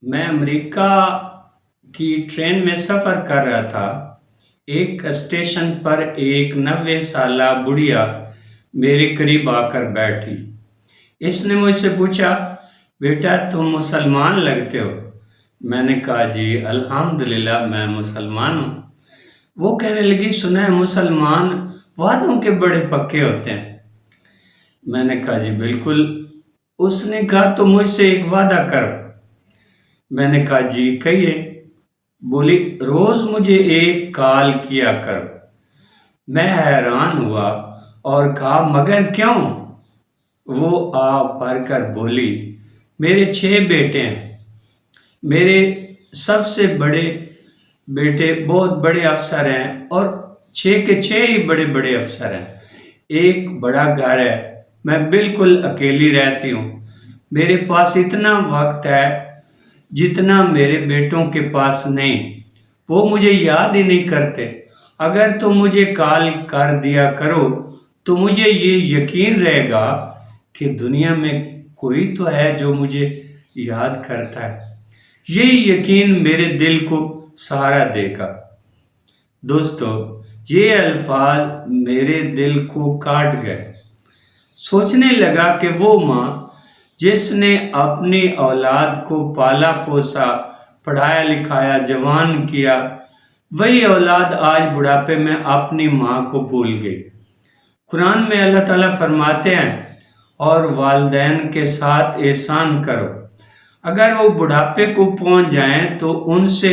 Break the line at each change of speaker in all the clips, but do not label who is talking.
मैं अमेरिका की ट्रेन में सफ़र कर रहा था। एक स्टेशन पर एक 90 साला बुढ़िया मेरे करीब आकर बैठी। इसने मुझसे पूछा, बेटा तुम मुसलमान लगते हो। मैंने कहा, जी अल्हम्दुलिल्लाह मैं मुसलमान हूँ। वो कहने लगी, सुना है मुसलमान वादों के बड़े पक्के होते हैं। मैंने कहा, जी बिल्कुल। उसने कहा, तो मुझसे एक वादा करो। मैंने कहा, जी कहिए। बोली, रोज मुझे एक कॉल किया करो। मैं हैरान हुआ और कहा, मगर क्यों? वो आ भर कर बोली, मेरे 6 बेटे हैं। मेरे सबसे बड़े बेटे बहुत बड़े अफसर हैं और 6 के 6 ही बड़े बड़े अफसर हैं। एक बड़ा घर है, मैं बिल्कुल अकेली रहती हूँ। मेरे पास इतना वक्त है जितना मेरे बेटों के पास नहीं। वो मुझे याद ही नहीं करते। अगर तुम मुझे कॉल कर दिया करो तो मुझे ये यकीन रहेगा कि दुनिया में कोई तो है जो मुझे याद करता है। यही यकीन मेरे दिल को सहारा देगा। दोस्तों, ये अल्फाज मेरे दिल को काट गए। सोचने लगा कि वो माँ जिसने अपनी औलाद को पाला पोसा, पढ़ाया लिखाया, जवान किया, वही औलाद आज बुढ़ापे में अपनी माँ को भूल गई। कुरान में अल्लाह ताला फरमाते हैं, और वालिदैन के साथ एहसान करो। अगर वो बुढ़ापे को पहुंच जाएं तो उनसे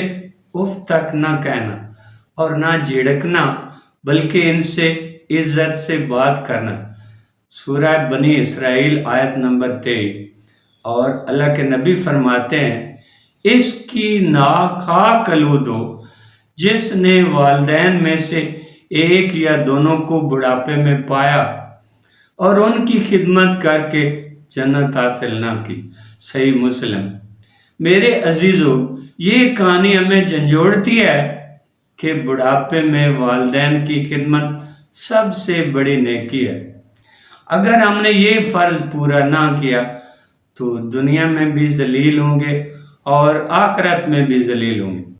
उफ तक ना कहना और ना झिड़कना, बल्कि इनसे इज्जत से बात करना। सूरह बनी इसराइल आयत नंबर 23। और अल्लाह के नबी फरमाते हैं, इसकी नाखाक कलूदो जिसने वालिदैन में से एक या दोनों को बुढ़ापे में पाया और उनकी खिदमत करके जन्नत हासिल ना की। सही मुस्लिम। मेरे अजीजों, ये कहानी हमें झंझोड़ती है कि बुढ़ापे में वालिदैन की खिदमत सबसे बड़ी नेकी है। अगर हमने ये फ़र्ज पूरा ना किया तो दुनिया में भी जलील होंगे और आखिरत में भी जलील होंगे।